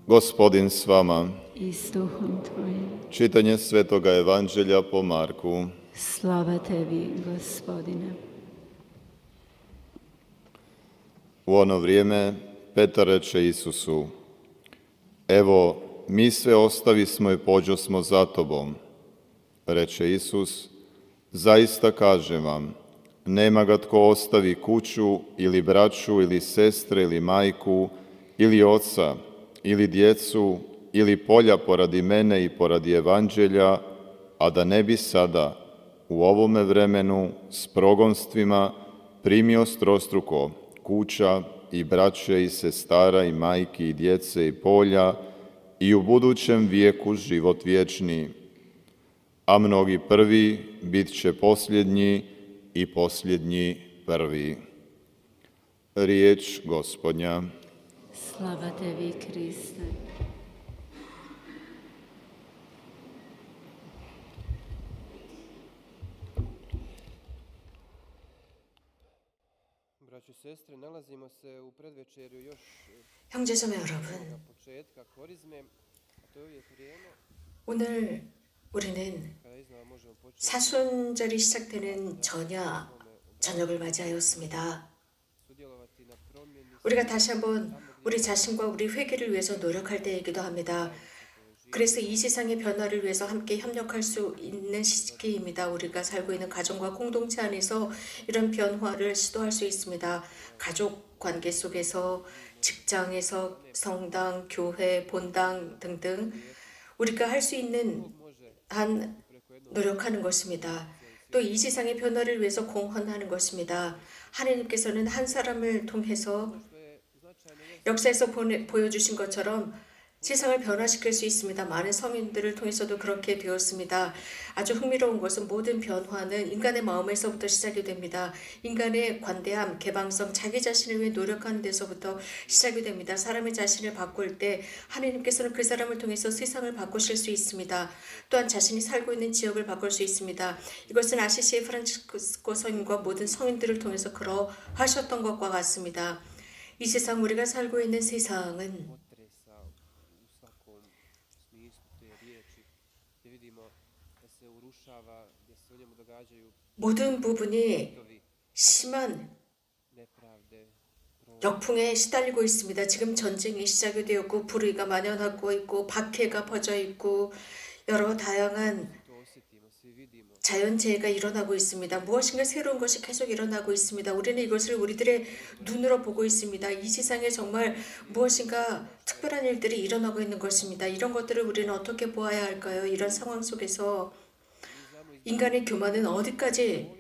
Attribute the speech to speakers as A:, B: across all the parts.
A: Gospodin s vama.
B: I s duhom tvojim.
A: Čitanje Svetoga Evanđelja po Marku.
B: Slava tebi, Gospodine.
A: U ono vrijeme Petar reče Isusu: Evo, mi sve ostavismo i pođosmo za tobom. Reče Isus: Zaista kažem vam, nema ga tko ostavi kuću ili braću ili sestre ili majku ili oca ili djecu ili polja poradi mene i poradi Evanđelja, a da ne bi sada u ovome vremenu s progonstvima primio strostruko kuća i braće i sestara i majki i djece i polja i u budućem vijeku život vječni. A mnogi prvi bit će posljednji i posljednji prvi. Riječ Gospodnja.
B: Slava tebi, Kriste.
C: Braćo i sestre, nalazimo se u predvečerju još
D: 형제자매 여러분,
C: početka korizme, a to je uvijek vrijeme
D: 오늘 우리는
C: kada iznova možemo početi
D: 사순절이 시작되는 저녁을 맞이하였습니다.
C: sudjelovati na promjeni
D: 우리가 다시 한번 우리 자신과 우리 회개를 위해서 노력할 때이기도 합니다. 그래서 이 세상의 변화를 위해서 함께 협력할 수 있는 시기입니다. 우리가 살고 있는 가정과 공동체 안에서 이런 변화를 시도할 수 있습니다. 가족 관계 속에서, 직장에서, 성당, 교회, 본당 등등 우리가 할 수 있는 한 노력하는 것입니다. 또 이 세상의 변화를 위해서 공헌하는 것입니다. 하나님께서는 한 사람을 통해서 역사에서 보여주신 것처럼 세상을 변화시킬 수 있습니다. 많은 성인들을 통해서도 그렇게 되었습니다. 아주 흥미로운 것은 모든 변화는 인간의 마음에서부터 시작이 됩니다. 인간의 관대함, 개방성, 자기 자신을 위해 노력하는 데서부터 시작이 됩니다. 사람의 자신을 바꿀 때 하나님께서는 그 사람을 통해서 세상을 바꾸실 수 있습니다. 또한 자신이 살고 있는 지역을 바꿀 수 있습니다. 이것은 아시시의 프란치스코 성인과 모든 성인들을 통해서 그러하셨던 것과 같습니다. 이 세상, 우리가 살고 있는 세상은
C: potresa u svakom smislu te riječi, gdje vidimo da se urušava, gdje se u njemu događaju
D: 모든 부분이
C: dovi
D: 심한
C: nepravde,
D: 역풍에 시달리고 있습니다. 지금 전쟁이 시작이 되었고 불의가 만연하고 있고 박해가 퍼져 있고 여러 다양한
C: to osjetimo, svi vidimo.
D: 자연재해가 일어나고 있습니다. 무엇인가 새로운 것이 계속 일어나고 있습니다. 우리는 이것을 우리들의 눈으로 보고 있습니다. 이 세상에 정말 무엇인가 특별한 일들이 일어나고 있는 것입니다. 이런 것들을 우리는 어떻게 보아야 할까요? 이런 상황 속에서 인간의 교만은 어디까지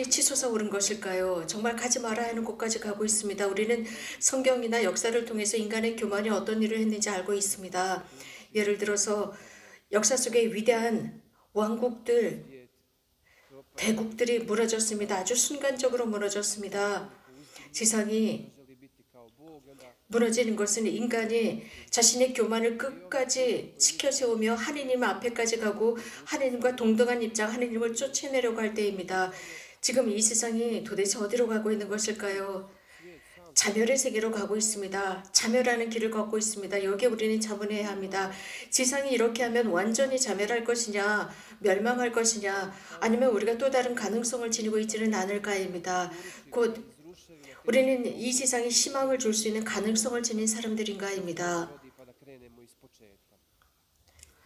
D: 치솟아 오른 것일까요? 정말 가지 말아야 하는 곳까지 가고 있습니다. 우리는 성경이나 역사를 통해서 인간의 교만이 어떤 일을 했는지 알고 있습니다. 예를 들어서 역사 속에 위대한 왕국들, 대국들이 무너졌습니다. 아주 순간적으로 무너졌습니다. 세상이
C: Želi biti kao Bog, onda
D: 무너지는 것은 인간이 자신의 교만을 끝까지 지켜세우며 하느님 앞에까지 가고 하느님과 동등한 입장, 하느님을 쫓아내려고 할 때입니다. 지금 이 세상이 도대체 어디로 가고 있는 것일까요? 자멸의 세계로 가고 있습니다. 자멸하는 길을 걷고 있습니다. 여기에 우리는 자문해야 합니다. 세상이 이렇게 하면 완전히 자멸할 것이냐, 멸망할 것이냐, 아니면 우리가 또 다른 가능성을 지니고 있지는 않을까입니다. 곧 우리는 이 세상에 희망을 줄 수 있는 가능성을 지닌 사람들인가입니다.
C: rodi pa da krenemo ispočetka.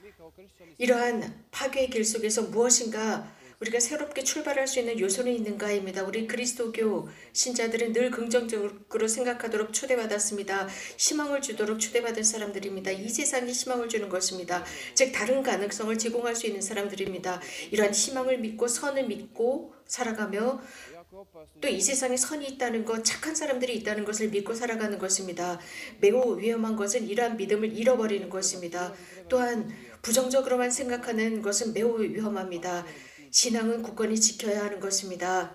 C: Mi kao kršćani
D: 이러한 파괴의 길 속에서 무엇인가 우리가 새롭게 출발할 수 있는 요소는 있는가입니다. 우리 그리스도교 신자들은 늘 긍정적으로 생각하도록 초대받았습니다. 희망을 주도록 초대받은 사람들입니다. 이 세상에 희망을 주는 것입니다. 즉 다른 가능성을 제공할 수 있는 사람들입니다. 이러한 희망을 믿고 선을 믿고 살아가며
C: jako opasno
D: 또 이 세상에 선이 있다는 것, 착한 사람들이 있다는 것을 믿고 살아가는 것입니다. 매우 위험한 것은 이러한 믿음을 잃어버리는 것입니다. 또한 부정적으로만 생각하는 것은 매우 위험합니다. 신앙은 굳건히 지켜야 하는 것입니다.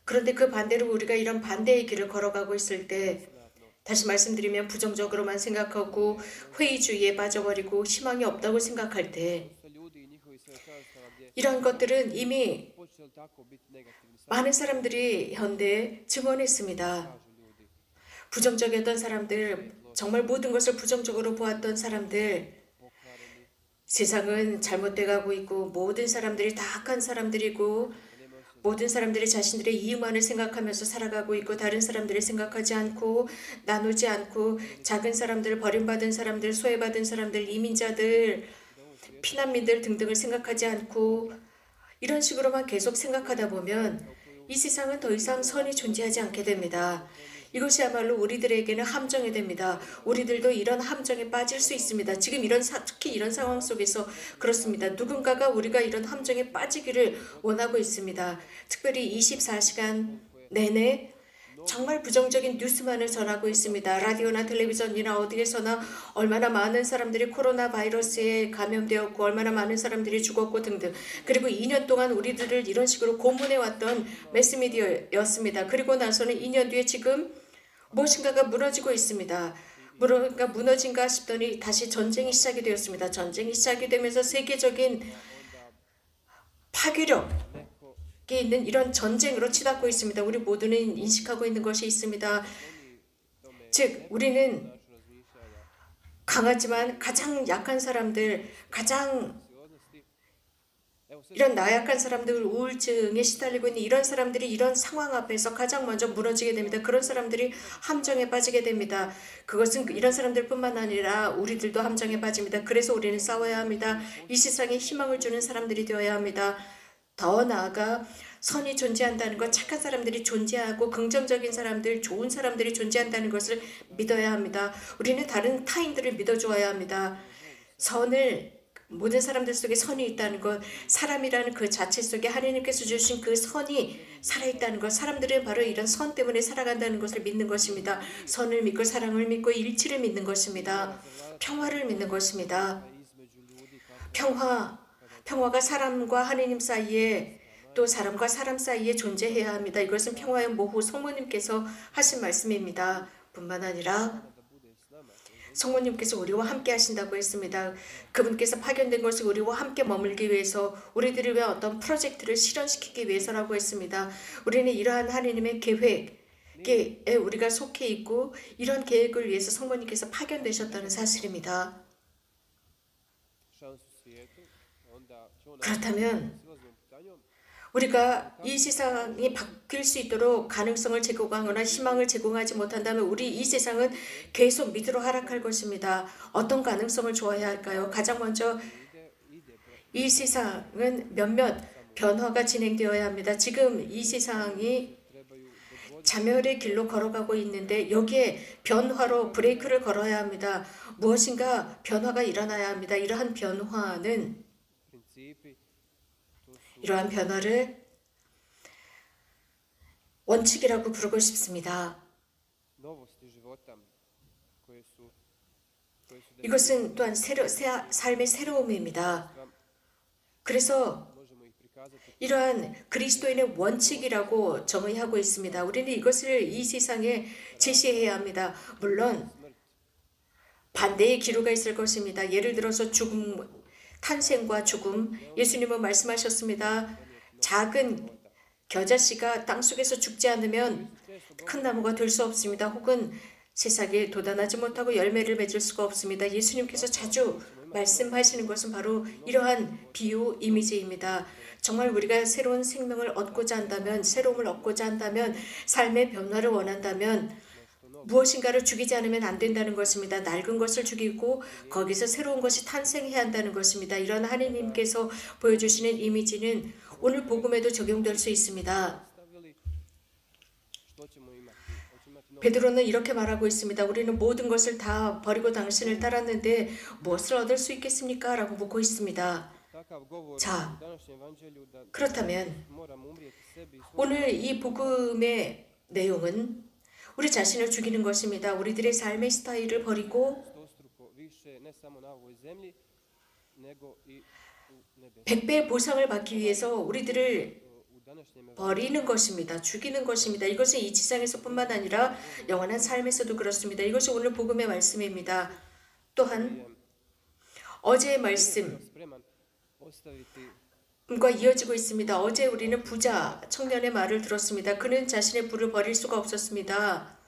D: 그런데 그 반대로 우리가 이런 반대의 길을 걸어가고 있을 때 다시 말씀드리면 부정적으로만 생각하고 회의주의에 빠져버리고 희망이 없다고 생각할 때
C: sa ljudi i njihovi svjedočanstava gdje
D: 이러한 것들은 이미
C: počeli tako biti negativni sa
D: 많은 사람들이 현대에 증언했습니다.
C: kažu ljudi.
D: 부정적이었던 사람들, 정말 모든 것을 부정적으로 보았던 사람들,
C: pokvareni,
D: 세상은 잘못돼 가고 있고 모든 사람들이 다 악한 사람들이고 모든 사람들이 자신들의 이익만을 생각하면서 살아가고 있고 다른 사람들을 생각하지 않고 나누지 않고 작은 사람들, 버림받은 사람들, 소외받은 사람들, 이민자들, 피난민들 등등을 생각하지 않고 이런 식으로만 계속 생각하다 보면 이 세상은 더 이상 선이 존재하지 않게 됩니다. 이것이야말로 우리들에게는 함정이 됩니다. 우리들도 이런 함정에 빠질 수 있습니다. 지금 특히 이런 상황 속에서 그렇습니다. 누군가가 우리가 이런 함정에 빠지기를 원하고 있습니다. 특별히 24시간 내내 정말 부정적인 뉴스만을 전하고 있습니다. 라디오나 텔레비전이나 어디에서나 얼마나 많은 사람들이 코로나 바이러스에 감염되었고 얼마나 많은 사람들이 죽었고 등등. 그리고 2년 동안 우리들을 이런 식으로 고문해왔던 매스미디어였습니다. 그리고 나서는 2년 뒤에 지금 무엇인가가 무너지고 있습니다. 그러니까 무너진가 싶더니 다시 전쟁이 시작이 되었습니다. 전쟁이 시작이 되면서 세계적인 파괴력이 있는 이런 전쟁으로 치닫고 있습니다. 우리 모두는 인식하고 있는 것이 있습니다. 즉 우리는 강하지만 가장 약한 사람들, 가장 이런 나약한 사람들, 우울증에 시달리고 있는 이런 사람들이 이런 상황 앞에서 가장 먼저 무너지게 됩니다. 그런 사람들이 함정에 빠지게 됩니다. 그것은 이런 사람들뿐만 아니라 우리들도 함정에 빠집니다. 그래서 우리는 싸워야 합니다. 이 세상에 희망을 주는 사람들이 되어야 합니다. 더 나아가 선이 존재한다는 것, 착한 사람들이 존재하고 긍정적인 사람들, 좋은 사람들이 존재한다는 것을 믿어야 합니다. 우리는 다른 타인들을 믿어주어야 합니다. 모든 사람들 속에 선이 있다는 것, 사람이라는 그 자체 속에 하나님께서 주신 그 선이 살아있다는 것, 사람들은 바로 이런 선 때문에 살아간다는 것을 믿는 것입니다. 선을 믿고 사랑을 믿고 일치를 믿는 것입니다. 평화를 믿는 것입니다. 평화가 사람과 하나님 사이에 또 사람과 사람 사이에 존재해야 합니다. 이것은 평화의 모후 성모님께서 하신 말씀입니다. 뿐만 아니라 성모님께서 우리와 함께 하신다고 했습니다. 그분께서 파견된 것이 우리와 함께 머물기 위해서 우리들을 위한 어떤 프로젝트를 실현시키기 위해서라고 했습니다. 우리는 이러한 하나님의 계획에 우리가 속해 있고 이런 계획을 위해서 성모님께서 파견되셨다는 사실입니다. 그렇다면 우리가 이 세상이 바뀔 수 있도록 가능성을 제공하거나 희망을 제공하지 못한다면 우리 이 세상은 계속 밑으로 하락할 것입니다. 어떤 가능성을 주어야 할까요? 가장 먼저 이 세상은 몇몇 변화가 진행되어야 합니다. 지금 이 세상이 자멸의 길로 걸어가고 있는데 여기에 변화로 브레이크를 걸어야 합니다. 무엇인가 변화가 일어나야 합니다. 이러한 변화를 원칙이라고 부르고 싶습니다. 이것은 또한 삶의 새로움입니다. 그래서 이러한 그리스도인의 원칙이라고 정의하고 있습니다. 우리는 이것을 이 세상에 제시해야 합니다. 물론 반대의 기류가 있을 것입니다. 예를 들어서 탄생과 죽음, 예수님은 말씀하셨습니다. 작은 겨자씨가 땅속에서 죽지 않으면 큰 나무가 될 수 없습니다. 혹은 새싹에 돋아나지 못하고 열매를 맺을 수가 없습니다. 예수님께서 자주 말씀하시는 것은 바로 이러한 비유 이미지입니다. 정말 우리가 새로운 생명을 얻고자 한다면, 새로움을 얻고자 한다면, 삶의 변화를 원한다면 무엇인가를 죽이지 않으면 안 된다는 것입니다. 낡은 것을 죽이고 거기서 새로운 것이 탄생해야 한다는 것입니다. 이런 하나님께서 보여주시는 이미지는 오늘 복음에도 적용될 수 있습니다. 베드로는 이렇게 말하고 있습니다. 우리는 모든 것을 다 버리고 당신을 따랐는데 무엇을 얻을 수 있겠습니까? 라고 묻고 있습니다. 자, 그렇다면 오늘 이 복음의 내용은 우리 자신을 죽이는 것입니다. 우리들의 삶의 스타일을 버리고 100배의 보상을 받기 위해서 우리들을 버리는 것입니다. 죽이는 것입니다. 이것은 이 지상에서뿐만 아니라 영원한 삶에서도 그렇습니다. 이것이 오늘 복음의 말씀입니다. 또한 어제의 말씀과 이어지고 있습니다. 어제 우리는 부자 청년의 말을 들었습니다. 그는 자신의 부를 버릴 수가 없었습니다.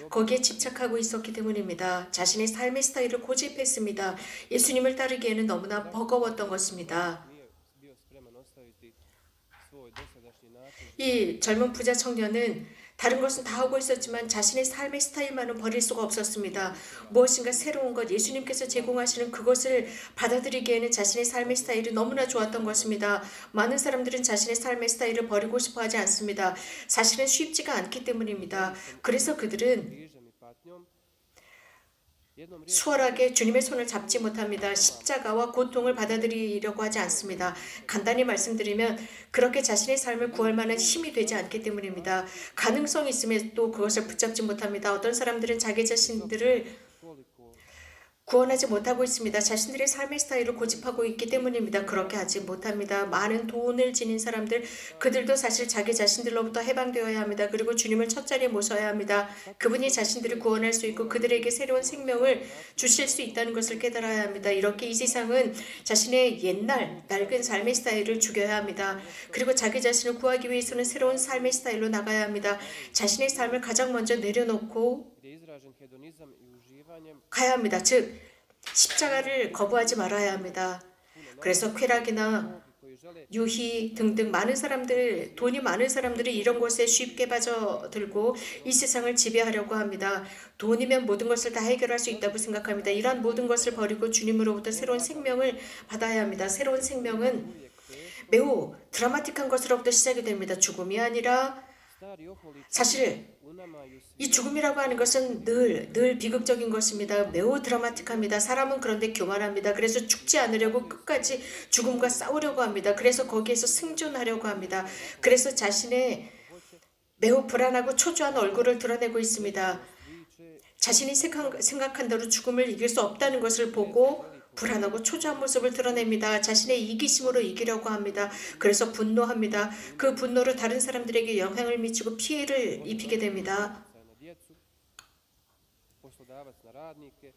D: 거기에 집착하고 있었기 때문입니다. 자신의 삶의 스타일을 고집했습니다. 예수님을 따르기에는 너무나 버거웠던 것입니다.
C: Nije bio spreman ostaviti svoj dosadašnji način
D: 이 젊은 부자 청년은 다른 것은 다 하고 있었지만 자신의 삶의 스타일만은 버릴 수가 없었습니다. 무엇인가 새로운 것, 예수님께서 제공하시는 그것을 받아들이기에는 자신의 삶의 스타일이 너무나 좋았던 것입니다. 많은 사람들은 자신의 삶의 스타일을 버리고 싶어 하지 않습니다. 사실은 쉽지가 않기 때문입니다. 그래서 그들은
C: križem i patnjom. Jednom riječju
D: 수월하게 주님의 손을 잡지 못합니다. 십자가와 고통을 받아들이려고 하지 않습니다. 간단히 말씀드리면 그렇게 자신의 삶을 구할 만한 힘이 되지 않기 때문입니다. 가능성이 있음에도 그것을 붙잡지 못합니다. 어떤 사람들은 자기 자신들을
C: koliko
D: 구원하지 못하고 있습니다. 자신들의 삶의 스타일을 고집하고 있기 때문입니다. 그렇게 하지 못합니다. 많은 돈을 지닌 사람들, 그들도 사실 자기 자신들로부터 해방되어야 합니다. 그리고 주님을 첫자리에 모셔야 합니다. 그분이 자신들을 구원할 수 있고 그들에게 새로운 생명을 주실 수 있다는 것을 깨달아야 합니다. 이렇게 이 세상은 자신의 옛날 낡은 삶의 스타일을 죽여야 합니다. 그리고 자기 자신을 구하기 위해서는 새로운 삶의 스타일로 나가야 합니다. 자신의 삶을 가장 먼저 내려놓고
C: gdje je izražen hedonizam i uživanjem
D: 가야 합니다. 즉 십자가를 거부하지 말아야 합니다. 그래서 쾌락이나
C: koji žele
D: 유희 등등 많은 사람들, 돈이 많은 사람들이 이런 것에 쉽게 빠져들고 이 세상을 지배하려고 합니다. 돈이면 모든 것을 다 해결할 수 있다고 생각합니다. 이러한 모든 것을 버리고 주님으로부터 새로운 생명을 받아야 합니다. 새로운 생명은 매우 드라마틱한 것으로부터 시작이 됩니다. 죽음이 아니라
C: stari oholici
D: 사실
C: unamaju
D: 이 죽음이라고 하는 것은 늘 비극적인 것입니다. 매우 드라마틱합니다. 사람은 그런데 교만합니다. 그래서 죽지 않으려고 끝까지 죽음과 싸우려고 합니다. 그래서 거기에서 생존하려고 합니다. 그래서 자신의 매우 불안하고 초조한 얼굴을 드러내고 있습니다. 자신이 생각한 대로 죽음을 이길 수 없다는 것을 보고 불안하고 초조한 모습을 드러냅니다. 자신의 이기심으로 이기려고 합니다. 그래서 분노합니다. 그 분노로 다른 사람들에게 영향을 미치고 피해를 입히게 됩니다.
C: na djecu, poslodavac na radnike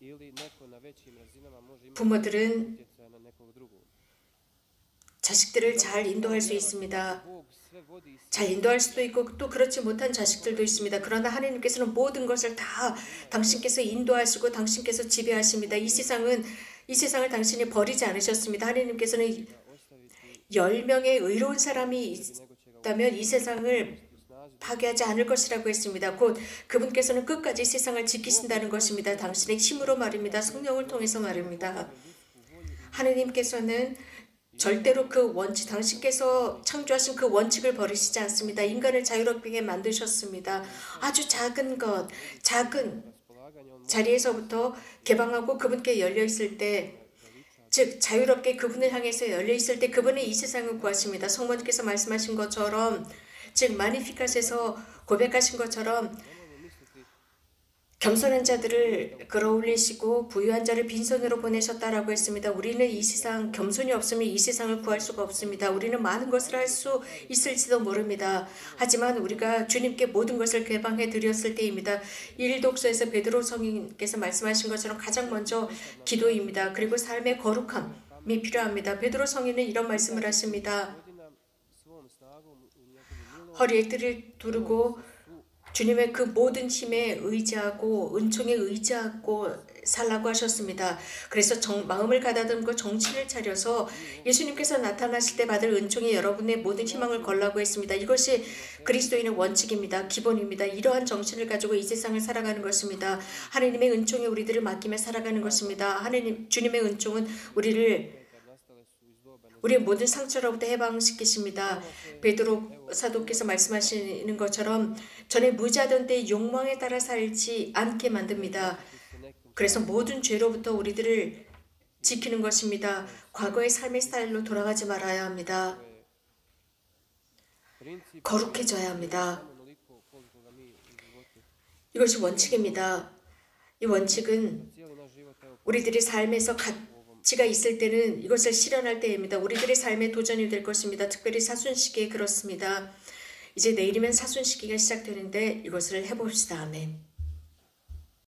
C: ili neko na većim razinama može imati
D: 부모들은
C: utjecaja na nekog drugog.
D: 자식들을 잘 인도할 수 있습니다.
C: Bog sve vodi i
D: 잘 인도할 수도 있고 또 그렇지 못한 자식들도 있습니다. 그러나 하나님께서는 모든 것을 다 당신께서 인도하시고 당신께서 지배하십니다. 이 세상을 당신이 버리지 않으셨습니다. 하나님께서는 10명의 의로운 사람이 있다면 이 세상을 파괴하지 않을 것이라고 했습니다. 곧 그분께서는 끝까지 세상을 지키신다는 것입니다. 당신의 힘으로 말입니다. 성령을 통해서 말입니다. 하나님께서는 절대로 그 원칙, 당신께서 창조하신 그 원칙을 버리시지 않습니다. 인간을 자유롭게 만드셨습니다. 아주 작은 것, 작은 자리에서부터 개방하고 그분께 열려있을 때, 즉 자유롭게 그분을 향해서 열려있을 때 그분은 이 세상을 구하십니다. 성모님께서 말씀하신 것처럼, 즉 마니피카스에서 고백하신 것처럼 겸손한 자들을 끌어올리시고 부유한 자를 빈손으로 보내셨다라고 했습니다. 우리는 이 세상 겸손이 없으면 이 세상을 구할 수가 없습니다. 우리는 많은 것을 할 수 있을지도 모릅니다. 하지만 우리가 주님께 모든 것을 개방해 드렸을 때입니다. 1독서에서 베드로 성인께서 말씀하신 것처럼 가장 먼저 기도입니다. 그리고 삶의 거룩함이 필요합니다. 베드로 성인은 이런 말씀을 하십니다. 허리에 뜰을 두르고 주님의 그 모든 힘에 의지하고 은총에 의지하고 살라고 하셨습니다. 그래서 마음을 가다듬고 정신을 차려서 예수님께서 나타나실 때 받을 은총에 여러분의 모든 희망을 걸라고 했습니다. 이것이 그리스도인의 원칙입니다. 기본입니다. 이러한 정신을 가지고 이 세상을 살아가는 것입니다. 하나님의 은총에 우리들을 맡기며 살아가는 것입니다. 주님의 은총은 우리의 모든 상처로부터 해방시키십니다. 베드로 사도께서 말씀하시는 것처럼 전에 무지하던 때의 욕망에 따라 살지 않게 만듭니다. 그래서 모든 죄로부터 우리들을 지키는 것입니다. 과거의 삶의 스타일로 돌아가지 말아야 합니다. 거룩해져야 합니다. 이것이 원칙입니다. 이 원칙은 우리들의 삶에서 가치가 있을 때는 이것을 실현할 때입니다. 우리들의 삶의 도전이 될 것입니다. 특별히 사순시기에 그렇습니다. 이제 내일이면 사순시기가 시작되는데 이것을 해봅시다. 아멘.